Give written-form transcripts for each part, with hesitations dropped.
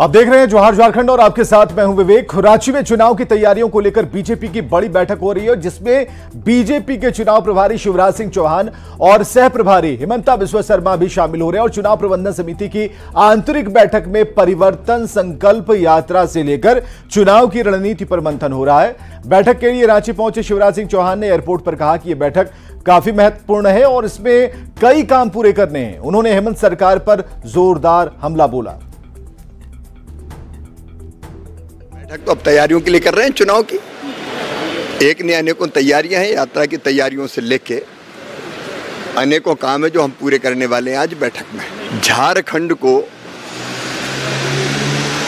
आप देख रहे हैं जोहार झारखंड और आपके साथ मैं हूं विवेक। रांची में चुनाव की तैयारियों को लेकर बीजेपी की बड़ी बैठक हो रही है, जिसमें बीजेपी के चुनाव प्रभारी शिवराज सिंह चौहान और सह प्रभारी हिमंता बिस्वा शर्मा भी शामिल हो रहे हैं। और चुनाव प्रबंधन समिति की आंतरिक बैठक में परिवर्तन संकल्प यात्रा से लेकर चुनाव की रणनीति पर मंथन हो रहा है। बैठक के लिए रांची पहुंचे शिवराज सिंह चौहान ने एयरपोर्ट पर कहा कि यह बैठक काफी महत्वपूर्ण है और इसमें कई काम पूरे करने हैं। उन्होंने हेमंत सरकार पर जोरदार हमला बोला। बैठक तो अब तैयारियों के लिए कर रहे हैं चुनाव की, एक ने अनेकों तैयारियां हैं। यात्रा की तैयारियों से लेके अनेकों काम है जो हम पूरे करने वाले हैं आज बैठक में। झारखंड को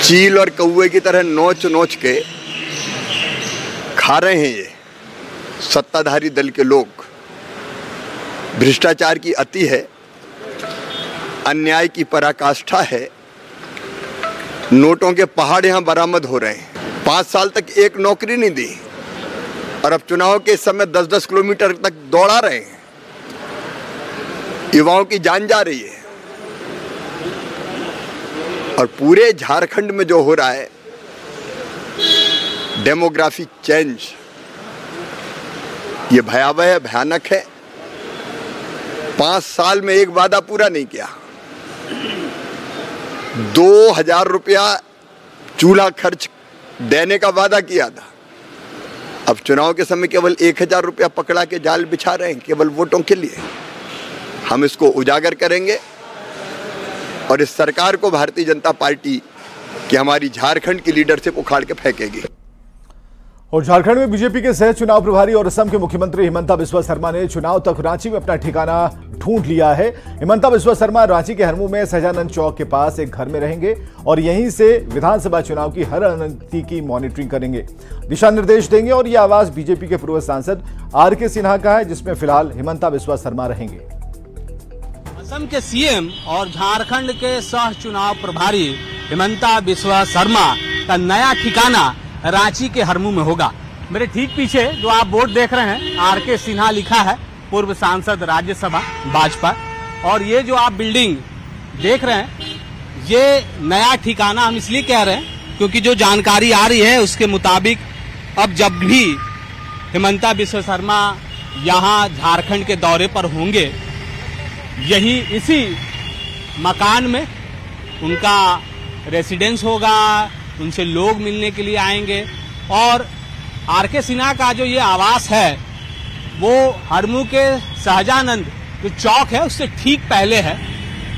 चील और कौवे की तरह नोच नोच के खा रहे हैं ये सत्ताधारी दल के लोग। भ्रष्टाचार की अति है, अन्याय की पराकाष्ठा है, नोटों के पहाड़ यहां बरामद हो रहे हैं। 5 साल तक एक नौकरी नहीं दी और अब चुनाव के समय 10-10 किलोमीटर तक दौड़ा रहे हैं। युवाओं की जान जा रही है और पूरे झारखंड में जो हो रहा है डेमोग्राफिक चेंज, ये भयावह है, भयानक है। 5 साल में एक वादा पूरा नहीं किया। 2000 रुपया चूल्हा खर्च देने का वादा किया था, अब चुनाव के समय केवल 1000 रुपया पकड़ा के जाल बिछा रहे हैं केवल वोटों के लिए। हम इसको उजागर करेंगे और इस सरकार को भारतीय जनता पार्टी की हमारी झारखंड की लीडरशिप उखाड़ के फेंकेगी। और झारखंड में बीजेपी के सह चुनाव प्रभारी और असम के मुख्यमंत्री हिमंता बिस्वा शर्मा ने चुनाव तक रांची में अपना ठिकाना ढूंढ लिया है। हिमंता बिस्वा शर्मा रांची के हरमू में सहजानंद चौक के पास एक घर में रहेंगे और यहीं से विधानसभा चुनाव की हर रणनीति की मॉनिटरिंग करेंगे, दिशा निर्देश देंगे। और यह आवास बीजेपी के पूर्व सांसद आर.के. सिन्हा का है, जिसमें फिलहाल हिमंता बिस्वा शर्मा रहेंगे। असम के सीएम और झारखंड के सह चुनाव प्रभारी हिमंता बिस्वा शर्मा का नया ठिकाना रांची के हरमू में होगा। मेरे ठीक पीछे जो आप बोर्ड देख रहे हैं, आर.के. सिन्हा लिखा है, पूर्व सांसद राज्यसभा भाजपा। और ये जो आप बिल्डिंग देख रहे हैं, ये नया ठिकाना हम इसलिए कह रहे हैं क्योंकि जो जानकारी आ रही है उसके मुताबिक अब जब भी हिमंता बिस्वा शर्मा यहाँ झारखंड के दौरे पर होंगे, यही इसी मकान में उनका रेसिडेंस होगा, उनसे लोग मिलने के लिए आएंगे। और आर.के. सिन्हा का जो ये आवास है वो हरमू के सहजानंद जो चौक है उससे ठीक पहले है।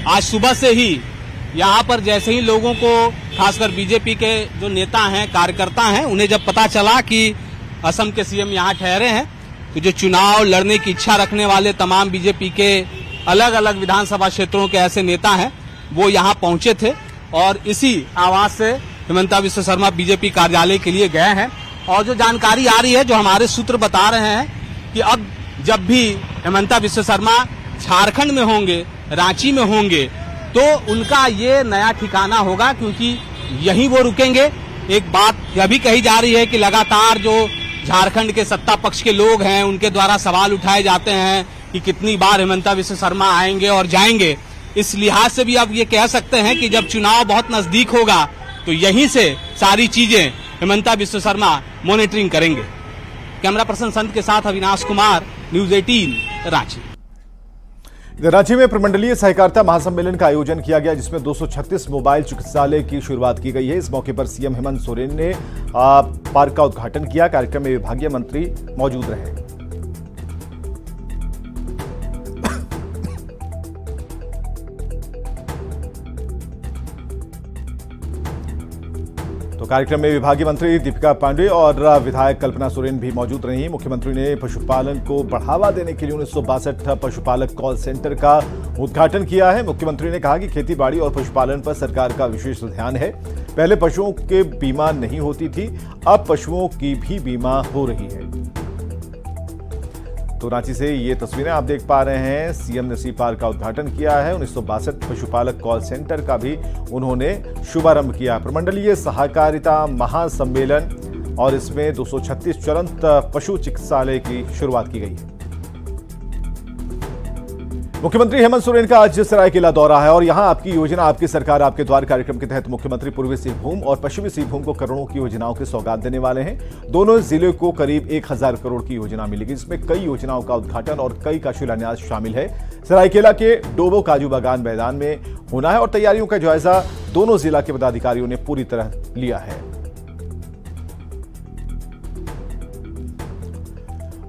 आज सुबह से ही यहाँ पर जैसे ही लोगों को, खासकर बीजेपी के जो नेता हैं, कार्यकर्ता हैं, उन्हें जब पता चला कि असम के सीएम यहाँ ठहरे हैं, तो जो चुनाव लड़ने की इच्छा रखने वाले तमाम बीजेपी के अलग अलग विधानसभा क्षेत्रों के ऐसे नेता हैं, वो यहाँ पहुंचे थे और इसी आवास से हिमंता बिस्वा शर्मा बीजेपी कार्यालय के लिए गए हैं। और जो जानकारी आ रही है, जो हमारे सूत्र बता रहे हैं कि अब जब भी हिमंता बिस्वा शर्मा झारखंड में होंगे, रांची में होंगे, तो उनका ये नया ठिकाना होगा, क्योंकि यहीं वो रुकेंगे। एक बात यह भी कही जा रही है कि लगातार जो झारखंड के सत्ता पक्ष के लोग हैं, उनके द्वारा सवाल उठाए जाते हैं कि कितनी बार हिमंता बिस्वा शर्मा आएंगे और जाएंगे। इस लिहाज से भी अब ये कह सकते हैं कि जब चुनाव बहुत नजदीक होगा तो यहीं से सारी चीजें हिमंता बिस्वा शर्मा मॉनिटरिंग करेंगे। कैमरा पर्सन संत के साथ अविनाश कुमार, न्यूज 18 रांची। रांची में प्रमंडलीय सहकारिता महासम्मेलन का आयोजन किया गया, जिसमें 236 मोबाइल चिकित्सालय की शुरुआत की गई है। इस मौके पर सीएम हेमंत सोरेन ने पार्क का उद्घाटन किया। कार्यक्रम में विभागीय मंत्री मौजूद रहे। तो कार्यक्रम में विभागीय मंत्री दीपिका पांडे और विधायक कल्पना सोरेन भी मौजूद रही। मुख्यमंत्री ने पशुपालन को बढ़ावा देने के लिए 1962 पशुपालक कॉल सेंटर का उद्घाटन किया है। मुख्यमंत्री ने कहा कि खेतीबाड़ी और पशुपालन पर सरकार का विशेष ध्यान है। पहले पशुओं के बीमा नहीं होती थी, अब पशुओं की भी बीमा हो रही है। तो रांची से ये तस्वीरें आप देख पा रहे हैं। सीएम ने सी पार्क का उद्घाटन किया है। 1962 पशुपालक कॉल सेंटर का भी उन्होंने शुभारंभ किया। प्रमंडलीय सहकारिता महासम्मेलन और इसमें 236 चलंत पशु चिकित्सालय की शुरुआत की गई है। मुख्यमंत्री हेमंत सोरेन का आज सरायकेला दौरा है और यहां आपकी योजना आपकी सरकार आपके द्वार कार्यक्रम के तहत मुख्यमंत्री पूर्वी सिंहभूम और पश्चिमी सिंहभूम को करोड़ों की योजनाओं की सौगात देने वाले हैं। दोनों जिले को करीब 1000 करोड़ की योजना मिलेगी, जिसमें कई योजनाओं का उद्घाटन और कई का शिलान्यास शामिल है। सरायकेला के डोबो काजू बागान मैदान में होना है और तैयारियों का जायजा दोनों जिला के पदाधिकारियों ने पूरी तरह लिया है।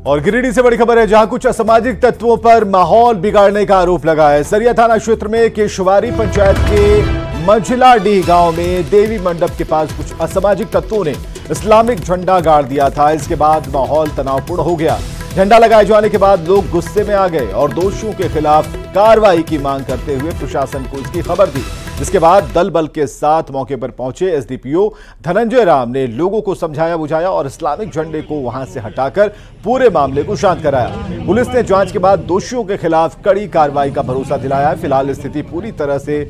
और गिरिडीह से बड़ी खबर है, जहां कुछ असामाजिक तत्वों पर माहौल बिगाड़ने का आरोप लगा है। सरिया थाना क्षेत्र में केशवारी पंचायत के मंझलाडीह गांव में देवी मंडप के पास कुछ असामाजिक तत्वों ने इस्लामिक झंडा गाड़ दिया था। इसके बाद माहौल तनावपूर्ण हो गया। झंडा लगाए जाने के बाद लोग गुस्से में आ गए और दोषियों के खिलाफ कार्रवाई की मांग करते हुए प्रशासन को इसकी खबर दी। जिसके बाद दल बल के साथ मौके पर पहुंचे एसडीपीओ धनंजय राम ने लोगों को समझाया बुझाया और इस्लामिक झंडे को वहां से हटाकर पूरे मामले को शांत कराया। पुलिस ने जांच के बाद दोषियों के खिलाफ कड़ी कार्रवाई का भरोसा दिलाया है। फिलहाल स्थिति पूरी तरह से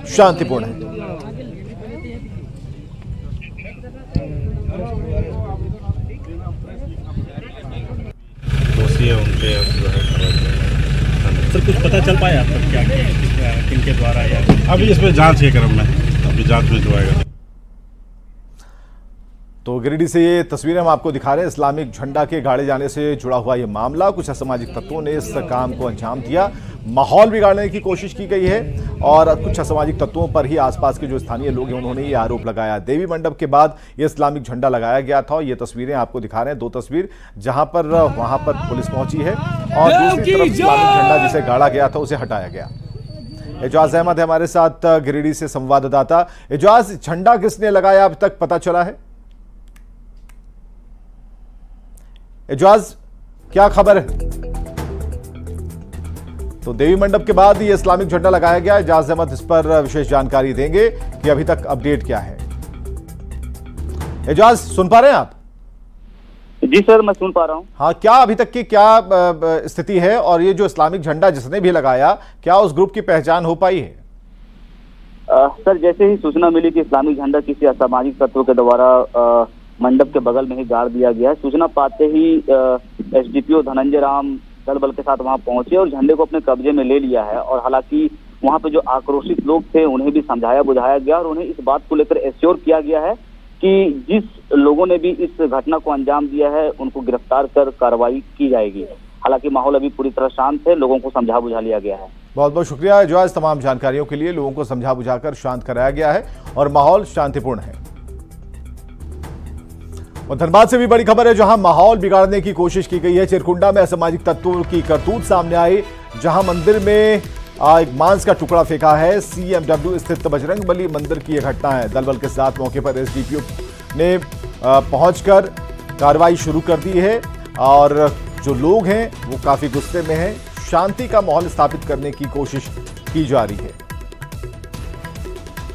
शांतिपूर्ण है। उनके सर कुछ पता चल पाया आप तक क्या किनके द्वारा या अभी इसमें जांच के क्रम में अभी जांच में जो आएगा। तो गिरिडीह से ये तस्वीरें हम आपको दिखा रहे हैं। इस्लामिक झंडा के गाड़े जाने से जुड़ा हुआ ये मामला, कुछ असामाजिक तत्वों ने इस काम को अंजाम दिया, माहौल बिगाड़ने की कोशिश की गई है और कुछ असामाजिक तत्वों पर ही आसपास के जो स्थानीय लोग हैं उन्होंने ये आरोप लगाया। देवी मंडप के बाद ये इस्लामिक झंडा लगाया गया था और ये तस्वीरें आपको दिखा रहे हैं, दो तस्वीर जहां पर वहां पर पुलिस पहुंची है और दूसरी तरफ इस्लामिक झंडा जिसे गाड़ा गया था उसे हटाया गया। एजाज अहमद है हमारे साथ गिरिडीह से संवाददाता। एजाज, झंडा किसने लगाया अब तक पता चला है? एजाज, क्या खबर है? तो देवी मंडप के बाद ये इस्लामिक झंडा लगाया गया। एजाज अहमद इस पर विशेष जानकारी देंगे कि अभी तक अपडेट क्या है। एजाज, सुन पा रहे हैं आप? जी सर, मैं सुन पा रहा हूं। हाँ, क्या अभी तक की क्या स्थिति है और ये जो इस्लामिक झंडा जिसने भी लगाया, क्या उस ग्रुप की पहचान हो पाई है? सर, जैसे ही सूचना मिली कि इस्लामिक झंडा किसी असामाजिक तत्वों के द्वारा मंडप के बगल में ही गाड़ दिया गया है, सूचना पाते ही एसडीपीओ धनंजय राम दल बल के साथ वहां पहुंचे और झंडे को अपने कब्जे में ले लिया है। और हालांकि वहां पे जो आक्रोशित लोग थे उन्हें भी समझाया बुझाया गया और उन्हें इस बात को लेकर एश्योर किया गया है कि जिस लोगों ने भी इस घटना को अंजाम दिया है उनको गिरफ्तार कर कार्रवाई की जाएगी। हालांकि माहौल अभी पूरी तरह शांत है, लोगों को समझा बुझा लिया गया है। बहुत बहुत शुक्रिया जो आज तमाम जानकारियों के लिए। लोगों को समझा बुझाकर शांत कराया गया है और माहौल शांतिपूर्ण है। और धनबाद से भी बड़ी खबर है, जहां माहौल बिगाड़ने की कोशिश की गई है। चिरकुंडा में असामाजिक तत्वों की करतूत सामने आई, जहां मंदिर में एक मांस का टुकड़ा फेंका है। सीएमडब्ल्यू स्थित बजरंगबली मंदिर की यह घटना है। दल बल के साथ मौके पर एसडीपीओ ने पहुंचकर कार्रवाई शुरू कर दी है और जो लोग हैं वो काफी गुस्से में हैं। शांति का माहौल स्थापित करने की कोशिश की जा रही है।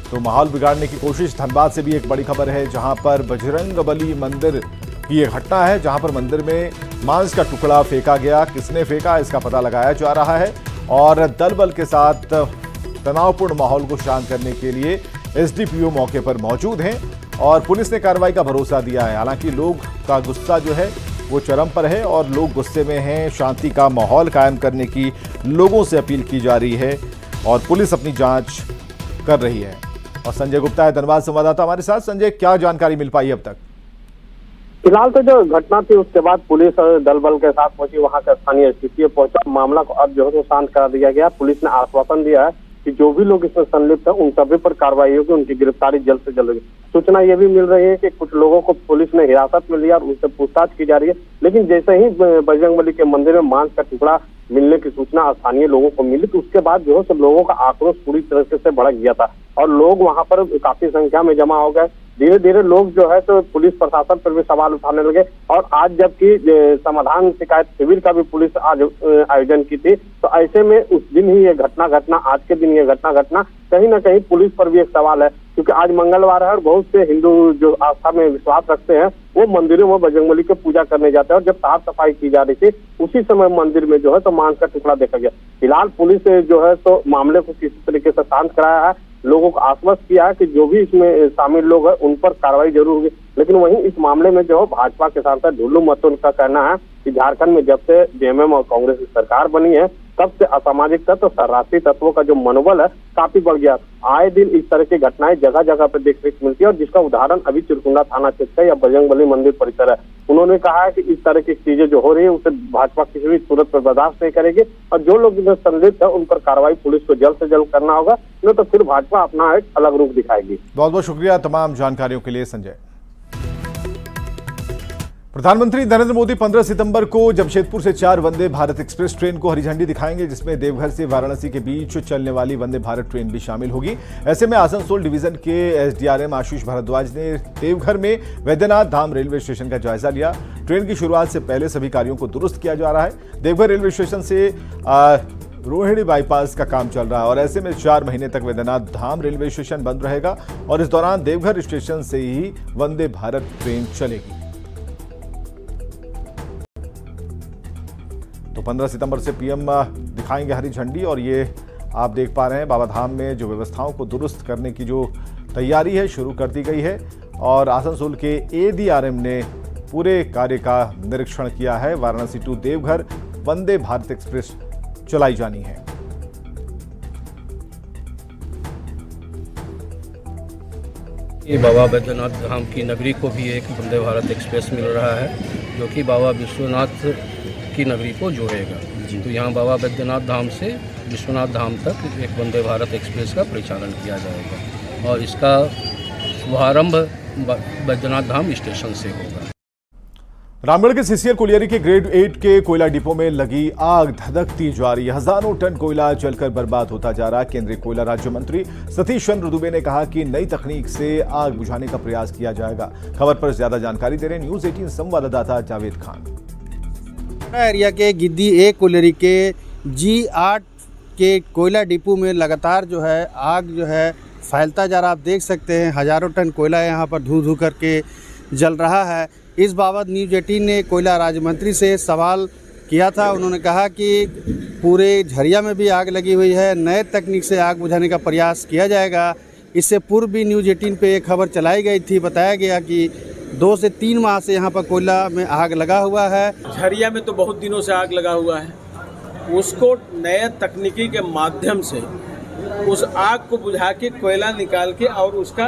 तो माहौल बिगाड़ने की कोशिश धनबाद से भी एक बड़ी खबर है, जहां पर बजरंगबली मंदिर की यह घटना है, जहां पर मंदिर में मांस का टुकड़ा फेंका गया। किसने फेंका इसका पता लगाया जा रहा है और दल बल के साथ तनावपूर्ण माहौल को शांत करने के लिए एसडीपीओ मौके पर मौजूद हैं और पुलिस ने कार्रवाई का भरोसा दिया है। हालांकि लोग का गुस्सा जो है वो चरम पर है और लोग गुस्से में हैं। शांति का माहौल कायम करने की लोगों से अपील की जा रही है और पुलिस अपनी जांच कर रही है। और संजय गुप्ता है धनबाद संवाददाता हमारे साथ। संजय, क्या जानकारी मिल पाई अब तक? फिलहाल तो जो घटना थी उसके बाद पुलिस और दल बल के साथ पहुंची, वहां का स्थानीय एसडीपीओ पहुंचा। मामला को अब जो है तो शांत करा दिया गया। पुलिस ने आश्वासन दिया है कि जो भी लोग इसमें संलिप्त है उन सभी पर कार्रवाई होगी, उनकी गिरफ्तारी जल्द से जल्द होगी। सूचना ये भी मिल रही है कि कुछ लोगों को पुलिस ने हिरासत में लिया और उनसे पूछताछ की जा रही है। लेकिन जैसे ही बजरंगबली के मंदिर में मांस का टुकड़ा मिलने की सूचना स्थानीय लोगों को मिली तो उसके बाद जो है सब लोगों का आक्रोश पूरी तरह से भड़क गया था और लोग वहां पर काफी संख्या में जमा हो गए। धीरे धीरे लोग जो है तो पुलिस प्रशासन पर भी सवाल उठाने लगे और आज जबकि समाधान शिकायत शिविर का भी पुलिस आज आयोजन की थी, तो ऐसे में उस दिन ही ये घटना आज के दिन ये घटना कहीं ना कहीं पुलिस पर भी एक सवाल है, क्योंकि आज मंगलवार है और बहुत से हिंदू जो आस्था में विश्वास रखते हैं वो मंदिरों में बजरंगबली की पूजा करने जाते हैं और जब साफ सफाई की जा रही थी उसी समय मंदिर में जो है तो मांस का टुकड़ा देखा गया। फिलहाल पुलिस जो है तो मामले को किसी तरीके से शांत कराया है, लोगों को आश्वस्त किया है कि जो भी इसमें शामिल लोग हैं उन पर कार्रवाई जरूर होगी। लेकिन वहीं इस मामले में जो है भाजपा के सांसद ढुल्लू महतो का कहना है कि झारखंड में जब से जेएमएम और कांग्रेस की सरकार बनी है तब से असामाजिक तत्व, शरारती तत्वों का जो मनोबल है काफी बढ़ गया। आए दिन इस तरह की घटनाएं जगह जगह पर देखने को मिलती है और जिसका उदाहरण अभी चिरकुंडा थाना क्षेत्र है या बजरंगबली मंदिर परिसर है। उन्होंने कहा है कि इस तरह की चीजें जो हो रही है उसे भाजपा किसी भी सूरत पर बर्दाश्त नहीं करेगी और जो लोग इसमें संलिप्त है उन पर कार्रवाई पुलिस को जल्द से जल्द करना होगा, नहीं तो फिर भाजपा अपना एक अलग रूप दिखाएगी। बहुत बहुत शुक्रिया तमाम जानकारियों के लिए संजय। प्रधानमंत्री नरेंद्र मोदी 15 सितंबर को जमशेदपुर से 4 वंदे भारत एक्सप्रेस ट्रेन को हरी झंडी दिखाएंगे, जिसमें देवघर से वाराणसी के बीच चलने वाली वंदे भारत ट्रेन भी शामिल होगी। ऐसे में आसनसोल डिवीजन के एसडीआरएम आशीष भारद्वाज ने देवघर में वैद्यनाथ धाम रेलवे स्टेशन का जायजा लिया। ट्रेन की शुरुआत से पहले सभी कार्यों को दुरुस्त किया जा रहा है। देवघर रेलवे स्टेशन से रोहिणी बाईपास का काम चल रहा है और ऐसे में 4 महीने तक वैद्यनाथ धाम रेलवे स्टेशन बंद रहेगा और इस दौरान देवघर स्टेशन से ही वंदे भारत ट्रेन चलेगी। तो 15 सितंबर से पीएम दिखाएंगे हरी झंडी और ये आप देख पा रहे हैं बाबा धाम में जो व्यवस्थाओं को दुरुस्त करने की जो तैयारी है शुरू कर दी गई है और आसनसोल के एडीआरएम ने पूरे कार्य का निरीक्षण किया है। वाराणसी टू देवघर वंदे भारत एक्सप्रेस चलाई जानी है। ये बाबा बैद्यनाथ धाम की नगरी को भी एक वंदे भारत एक्सप्रेस मिल रहा है जो कि बाबा विश्वनाथ की नगरी को जोड़ेगा। तो यहाँ बाबा बैद्यनाथ धाम से विश्वनाथ धाम तक एक वंदे भारत एक्सप्रेस का परिचालन किया जाएगा और इसका शुभारंभ बैद्यनाथ धाम स्टेशन से होगा। रामगढ़ के सीसीएल कोलियरी के ग्रेड 8 के कोयला डिपो में लगी आग धधकती जा रही है। हजारों टन कोयला जलकर बर्बाद होता जा रहा है। केंद्रीय कोयला राज्य मंत्री सतीश चंद्र दुबे ने कहा कि नई तकनीक से आग बुझाने का प्रयास किया जाएगा। खबर पर ज्यादा जानकारी दे रहे न्यूज 18 संवाददाता जावेद खान। एरिया के गिद्दी ए कोलियरी के G8 के कोयला डिपो में लगातार जो है आग जो है फैलता जा रहा। आप देख सकते हैं हजारों टन कोयला यहाँ पर धू धू करके जल रहा है। इस बाबत न्यूज 18 ने कोयला राज्य मंत्री से सवाल किया था। उन्होंने कहा कि पूरे झरिया में भी आग लगी हुई है, नए तकनीक से आग बुझाने का प्रयास किया जाएगा। इससे पूर्व भी न्यूज 18 पे एक खबर चलाई गई थी, बताया गया कि 2 से 3 माह से यहाँ पर कोयला में आग लगा हुआ है। झरिया में तो बहुत दिनों से आग लगा हुआ है, उसको नए तकनीकी के माध्यम से उस आग को बुझा के कोयला निकाल के और उसका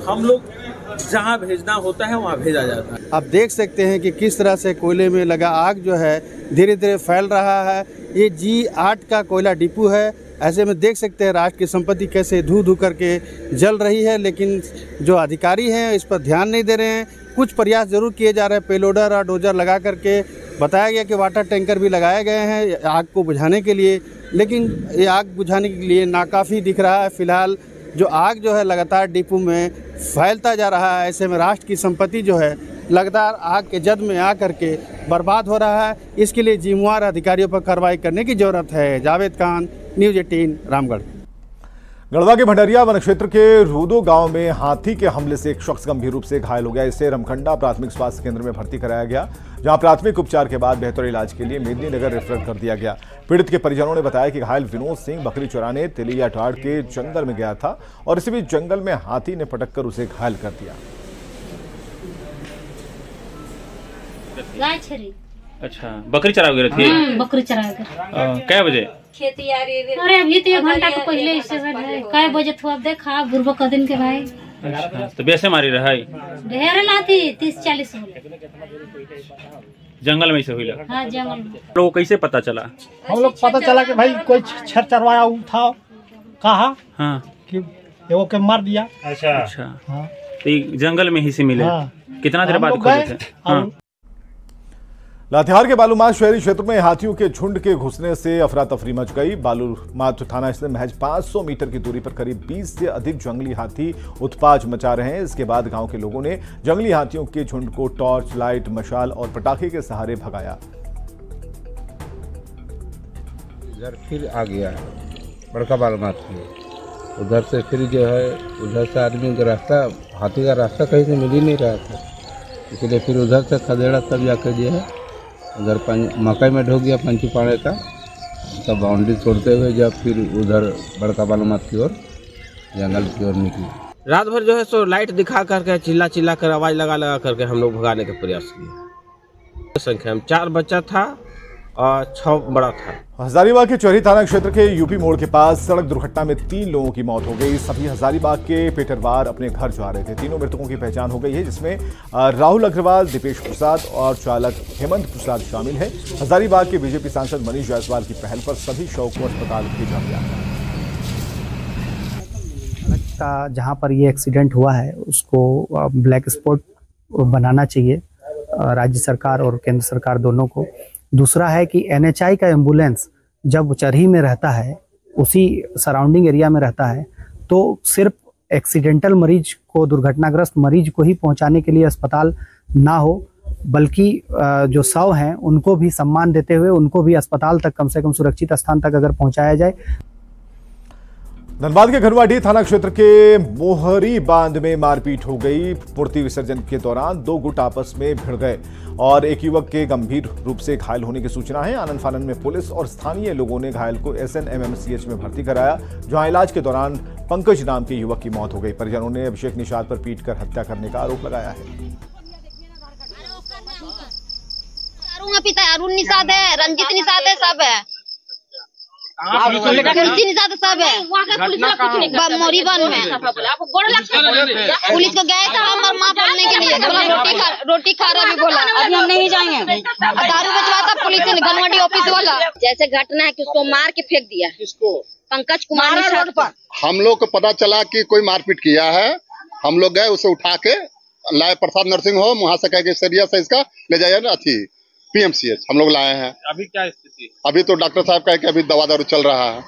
हम लोग जहाँ भेजना होता है वहाँ भेजा जाता है। आप देख सकते हैं कि किस तरह से कोयले में लगा आग जो है धीरे धीरे फैल रहा है। ये G8 का कोयला डिपो है। ऐसे में देख सकते हैं राष्ट्र की संपत्ति कैसे धू धू करके जल रही है, लेकिन जो अधिकारी हैं इस पर ध्यान नहीं दे रहे हैं। कुछ प्रयास जरूर किए जा रहे हैं, पेलोडर और डोजर लगा करके। बताया गया कि वाटर टैंकर भी लगाए गए हैं आग को बुझाने के लिए, लेकिन ये आग बुझाने के लिए नाकाफ़ी दिख रहा है। फिलहाल जो आग जो है लगातार डिपो में फैलता जा रहा है। ऐसे में राष्ट्र की संपत्ति जो है लगातार आग के जद में आ करके बर्बाद हो रहा है। इसके लिए जिम्मेदार अधिकारियों पर कार्रवाई करने की जरूरत है। जावेद खान, न्यूज 18 रामगढ़। गढ़वा के भंडरिया वन क्षेत्र के रूदो गांव में हाथी के हमले से एक शख्स गंभीर रूप से घायल हो गया। इसे रमखंडा प्राथमिक स्वास्थ्य केंद्र में भर्ती कराया गया, जहां प्राथमिक उपचार के बाद बेहतर इलाज के लिए मेदिनीनगर रेफर कर दिया गया। पीड़ित के परिजनों ने बताया कि घायल विनोद सिंह बकरी चराने तेलिया टाड़ के जंगल में गया था और इसी बीच जंगल में हाथी ने पटक कर उसे घायल कर दिया। अच्छा, बकरी चरा वगैरह थी? बकरी चरा वगैरह। क्या बजे? खेती आ रही है। अरे अभी तो 1 घंटा के पहले स्टेशन है। काय बजे थुआ देखा बुरबा कदिन के भाई। अच्छा, तो बेसे मारी रहाई? ढेर लाती 30-40 हो। जंगल में से हुई? हां, जंगल में। लोगों कैसे पता चला? हम लोग पता चला कि भाई कोई छर चरवाया था, कहा हाँ कि वो के मार दिया। अच्छा हाँ। तो जंगल में ही से मिले? हाँ। कितना देर बाद खोजे थे? हाँ। लातेहार के बालूमाथ शहरी क्षेत्र में हाथियों के झुंड के घुसने से अफरा तफरी मच गई। बालूमाथ थाना से महज 500 मीटर की दूरी पर करीब 20 से अधिक जंगली हाथी उत्पात मचा रहे हैं। इसके बाद गांव के लोगों ने जंगली हाथियों के झुंड को टॉर्च लाइट, मशाल और पटाखे के सहारे भगाया। इधर फिर आ गया बड़का बालूमाथ में, उधर से फिर जो है उधर से आदमी का रास्ता, हाथी का रास्ता कहीं से मिल ही नहीं रहा था, इसलिए फिर उधर से खदेड़ा तब जाकर जो है उधर मकई में ढो गया पंचीपाड़े का, तब बाउंड्री छोड़ते हुए जब फिर उधर बड़का बालूमाथ की ओर जंगल की ओर निकली। रात भर जो है सो लाइट दिखा करके चिल्ला कर आवाज़ लगा करके हम लोग भगाने का प्रयास किए। संख्या में 4 बच्चा था 6 बड़ा था। हजारीबाग के चौरी थाना क्षेत्र के यूपी मोड़ के पास सड़क दुर्घटना में 3 लोगों की मौत हो गई। सभी हजारीबाग के पेटरवार अपने घर जा रहे थे। तीनों मृतकों की पहचान हो गई है, जिसमें राहुल अग्रवाल, दीपेश प्रसाद और चालक हेमंत प्रसाद शामिल है। हजारीबाग के बीजेपी सांसद मनीष जायसवाल की पहल पर सभी शव को अस्पताल भेजा गया। जहाँ पर ये एक्सीडेंट हुआ है उसको ब्लैक स्पॉट बनाना चाहिए राज्य सरकार और केंद्र सरकार दोनों को। दूसरा है कि NHI का एम्बुलेंस जब चरही में रहता है, उसी सराउंडिंग एरिया में रहता है, तो सिर्फ एक्सीडेंटल मरीज को, दुर्घटनाग्रस्त मरीज को ही पहुंचाने के लिए अस्पताल ना हो, बल्कि जो शव हैं उनको भी सम्मान देते हुए उनको भी अस्पताल तक, कम से कम सुरक्षित स्थान तक अगर पहुंचाया जाए। धनबाद के घनवाडी थाना क्षेत्र के मोहरी बांध में मारपीट हो गई। मूर्ति विसर्जन के दौरान 2 गुट आपस में भिड़ गए और एक युवक के गंभीर रूप से घायल होने की सूचना है। आनन फानन में पुलिस और स्थानीय लोगों ने घायल को SNMMCH में भर्ती कराया, जहां इलाज के दौरान पंकज नाम के युवक की मौत हो गई। परिजनों ने अभिषेक निषाद पर पीटकर हत्या करने का आरोप लगाया है। अरुण निषाद है, रंजित निषाद है, सब है, सब है। मोरीबन में पुलिस को गए थे हम और माँ बोलने के लिए, रोटी खा रहा भी बोला, अभी हम नहीं जाएंगे। दारू बचवा था पुलिस ने, घनवाडी ऑफिस वाला। जैसे घटना है कि उसको मार के फेंक दिया। किसको? पंकज कुमार रोड पर। हम लोग को पता चला कि कोई मारपीट किया है। हम लोग गए, उसे उठा के लाए प्रसाद नर्सिंग होम, वहाँ से कह के सीरियस है इसका, ले जाइए ना अथी PMCH हम लोग लाए हैं। अभी क्या स्थिति? अभी तो डॉक्टर साहब कहे कि अभी दवा दारू चल रहा है।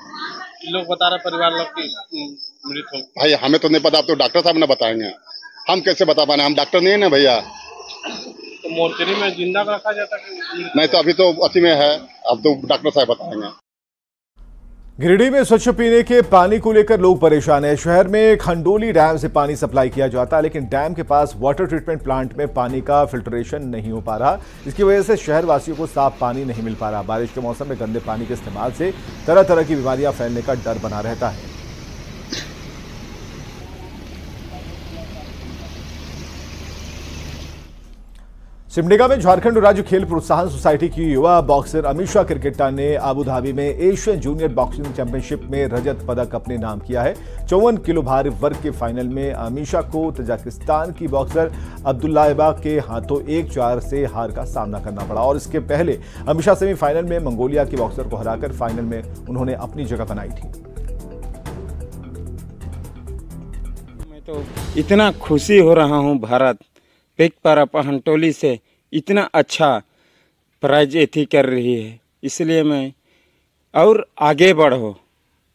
लोग बता रहे परिवार लोग की मृत हो। भाई हमें तो नहीं पता, अब तो डॉक्टर साहब ने बताएंगे, हम कैसे बता पाए, हम डॉक्टर नहीं है ना भैया। तो मोर्चरी में जिंदा रखा जाता है? नहीं तो अभी तो अथी में है, अब तो डॉक्टर साहब बताएंगे। गिरिडीह में स्वच्छ पीने के पानी को लेकर लोग परेशान हैं। शहर में खंडोली डैम से पानी सप्लाई किया जाता है, लेकिन डैम के पास वाटर ट्रीटमेंट प्लांट में पानी का फिल्ट्रेशन नहीं हो पा रहा। इसकी वजह से शहर वासियों को साफ पानी नहीं मिल पा रहा। बारिश के मौसम में गंदे पानी के इस्तेमाल से तरह तरह की बीमारियां फैलने का डर बना रहता है। सिमडेगा में झारखंड राज्य खेल प्रोत्साहन सोसाइटी की युवा बॉक्सर अमीशा क्रिकेटा ने अबू धाबी में एशियन जूनियर बॉक्सिंग चैंपियनशिप में रजत पदक अपने नाम किया है। 54 किलो भार वर्ग के फाइनल में अमीशा को तजाकिस्तान की बॉक्सर अब्दुल्लाइबा के हाथों 1-4 से हार का सामना करना पड़ा और इसके पहले अमीशा सेमीफाइनल में मंगोलिया की बॉक्सर को हराकर फाइनल में उन्होंने अपनी जगह बनाई थी। मैं तो इतना खुशी हो रहा हूँ, भारत पिक पर हंटोली से इतना अच्छा प्राइज एथी कर रही है, इसलिए मैं और आगे बढ़ो।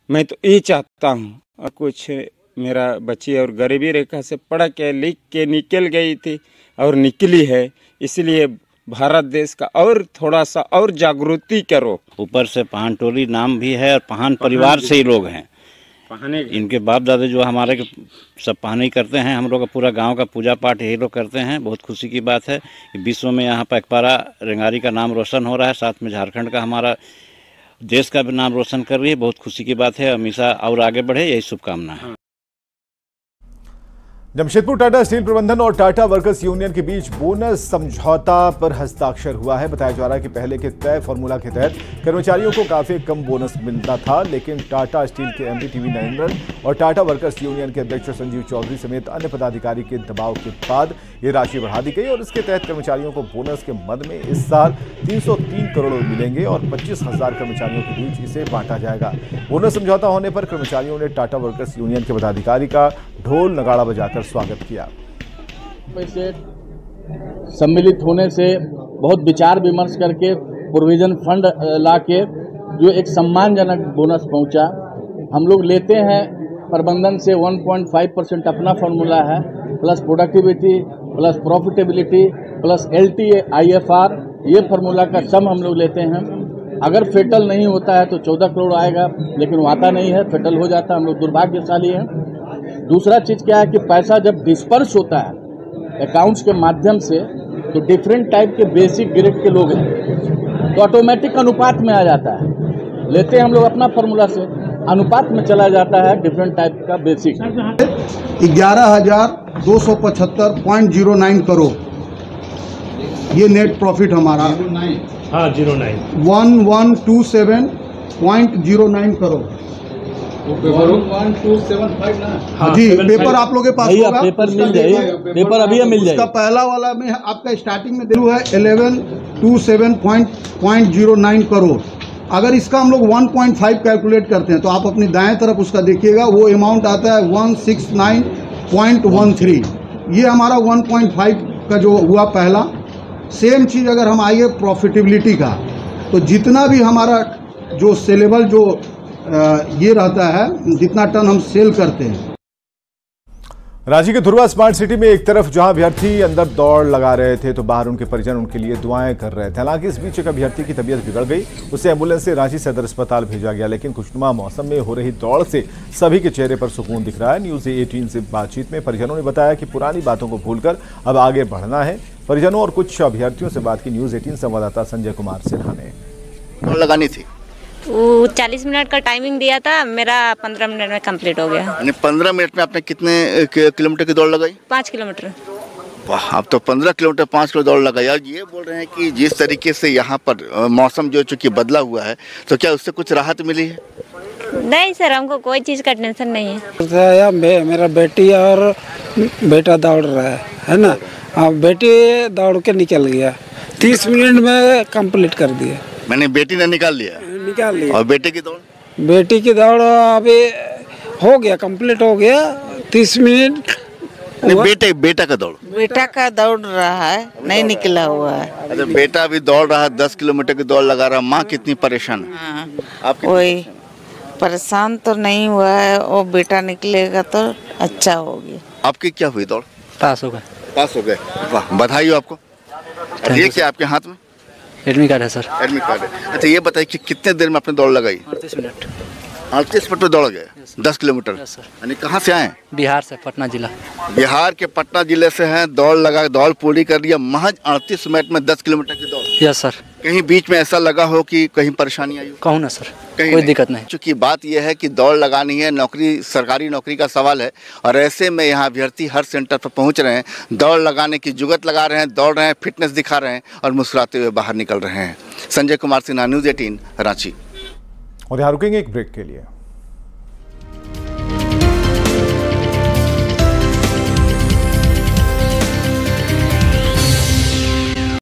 मैं तो ये चाहता हूँ। और कुछ मेरा बच्ची और गरीबी रेखा से पढ़ के लिख के निकल गई थी और निकली है, इसलिए भारत देश का और थोड़ा सा और जागृति करो। ऊपर से पहानटोली नाम भी है और पहान परिवार से ही लोग हैं। इनके बाप दादा जो हमारे सब पहानी करते हैं, हम लोग का पूरा गांव का पूजा पाठ यही लोग करते हैं। बहुत खुशी की बात है कि विश्व में यहाँ पर एकपारा रेंगारी का नाम रोशन हो रहा है, साथ में झारखंड का, हमारा देश का भी नाम रोशन कर रही है। बहुत खुशी की बात है। अमीशा और आगे बढ़े, यही शुभकामना है। जमशेदपुर टाटा स्टील प्रबंधन और टाटा वर्कर्स यूनियन के बीच बोनस समझौता पर हस्ताक्षर हुआ है। बताया जा रहा है कि पहले के तय फॉर्मूला के तहत कर्मचारियों को काफी कम बोनस मिलता था, लेकिन टाटा स्टील के MD TV नरेंद्रन और टाटा वर्कर्स यूनियन के अध्यक्ष संजीव चौधरी समेत अन्य पदाधिकारी के दबाव के बाद ये राशि बढ़ा दी गई और इसके तहत कर्मचारियों को बोनस के मद में इस साल 303 करोड़ मिलेंगे और 25,000 कर्मचारियों के बीच इसे बांटा जाएगा। बोनस समझौता होने पर कर्मचारियों ने टाटा वर्कर्स यूनियन के पदाधिकारी का ढोल नगाड़ा बजाकर स्वागत किया। पैसे सम्मिलित होने से बहुत विचार विमर्श करके प्रोविजन फंड लाके जो एक सम्मानजनक बोनस पहुंचा। हम लोग लेते हैं प्रबंधन से 1.5% अपना फॉर्मूला है, plus productivity plus profitability plus LTIFR, ये फार्मूला का सम हम लोग लेते हैं। अगर फेटल नहीं होता है तो 14 करोड़ आएगा, लेकिन वो आता नहीं है, फेटल हो जाता है। हम लोग दुर्भाग्यशाली हैं। दूसरा चीज़ क्या है कि पैसा जब डिस्पर्स होता है अकाउंट्स के माध्यम से, तो डिफरेंट टाइप के बेसिक ग्रेड के लोग हैं, तो ऑटोमेटिक अनुपात में आ जाता है। लेते हैं हम लोग अपना फार्मूला से, अनुपात में चला जाता है डिफरेंट टाइप का बेसिक। 11,275.09 करोड़ ये नेट प्रॉफिट हमारा 1127.09 करोड़। 1127.5 ना? हाँ जी, पेपर आप लोगों के पास होगा, पेपर मिल जाएगा, पेपर अभी मिल जाएगा। उसका पहला वाला में आपका स्टार्टिंग में दिलू है 1127.09 करोड़। अगर इसका हम लोग 1.5 कैलकुलेट करते हैं तो आप अपनी दाएं तरफ उसका देखिएगा, वो अमाउंट आता है 169.13। ये हमारा 1.5 का जो हुआ पहला। सेम चीज़ अगर हम आइए प्रॉफिटेबिलिटी का, तो जितना भी हमारा जो सेलेबल जो ये रहता है, जितना टन हम सेल करते हैं। रांची के धुर्वा स्मार्ट सिटी में एक तरफ जहां अभ्यर्थी अंदर दौड़ लगा रहे थे तो बाहर उनके परिजन उनके लिए दुआएं कर रहे थे। हालांकि इस बीच एक अभ्यर्थी की तबीयत बिगड़ गई, उसे एम्बुलेंस से रांची सदर अस्पताल भेजा गया, लेकिन खुशनुमा मौसम में हो रही दौड़ से सभी के चेहरे पर सुकून दिख रहा है। न्यूज 18 से बातचीत में परिजनों ने बताया कि पुरानी बातों को भूलकर अब आगे बढ़ना है। परिजनों और कुछ अभ्यर्थियों से बात की न्यूज 18 संवाददाता संजय कुमार सिन्हा ने। दौड़ लगानी थी, वो 40 मिनट का टाइमिंग दिया था, मेरा 15 मिनट में कंप्लीट हो गया। यानी 15 मिनट में आपने कितने किलोमीटर की दौड़ लगाई? 5 किलोमीटर। वाह, आप तो 15 किलोमीटर 5 किलो दौड़ लगाई। यार ये बोल रहे हैं कि जिस तरीके से यहाँ पर मौसम जो चूंकि बदला हुआ है, तो क्या उससे कुछ राहत मिली है? नहीं सर, हमको कोई चीज़ का टेंशन नहीं है। मेरा बेटी और बेटा दौड़ रहा है ना, बेटी दौड़ के निकल गया, 30 मिनट में कंप्लीट कर दिया। मैंने बेटी ने निकाल लिया और बेटे की दौड़? बेटी की दौड़ अभी हो गया, कंप्लीट हो गया, 30 मिनट। बेटा का दौड़? बेटा का दौड़ रहा है, नहीं निकला हुआ है। अच्छा, बेटा अभी दौड़ रहा है, 10 किलोमीटर की दौड़ लगा रहा है। माँ कितनी परेशान है? आप कोई परेशान तो नहीं हुआ है, वो बेटा निकलेगा तो अच्छा होगी। आपकी क्या हुई दौड़? पास हो गए। पास हो गए, वाह, बधाई हो आपको। ये क्या आपके हाथ में? एडमिट कार्ड है सर। एडमिट कार्ड है। अच्छा ये बताइए कि कितने देर में आपने दौड़ लगाई? 38 मिनट। 38 मिनट में दौड़ गए, 10 किलोमीटर। यानी कहाँ से आए? बिहार से, पटना जिला। बिहार के पटना जिले से हैं, दौड़ लगा, दौड़ पूरी कर लिया, महज 38 मिनट में 10 किलोमीटर की दौड़। Yes sir. कहीं बीच में ऐसा लगा हो कि कहीं परेशानी आई हो? कहूँ ना सर, कोई दिक्कत नहीं। चूँकि बात यह है कि दौड़ लगानी है, नौकरी, सरकारी नौकरी का सवाल है, और ऐसे में यहाँ अभ्यर्थी हर सेंटर पर पहुँच रहे हैं, दौड़ लगाने की जुगत लगा रहे हैं, दौड़ रहे हैं, फिटनेस दिखा रहे हैं और मुस्कुराते हुए बाहर निकल रहे हैं। संजय कुमार सिन्हा, न्यूज़ 18 रांची। और यहाँ रुकेंगे एक ब्रेक के लिए।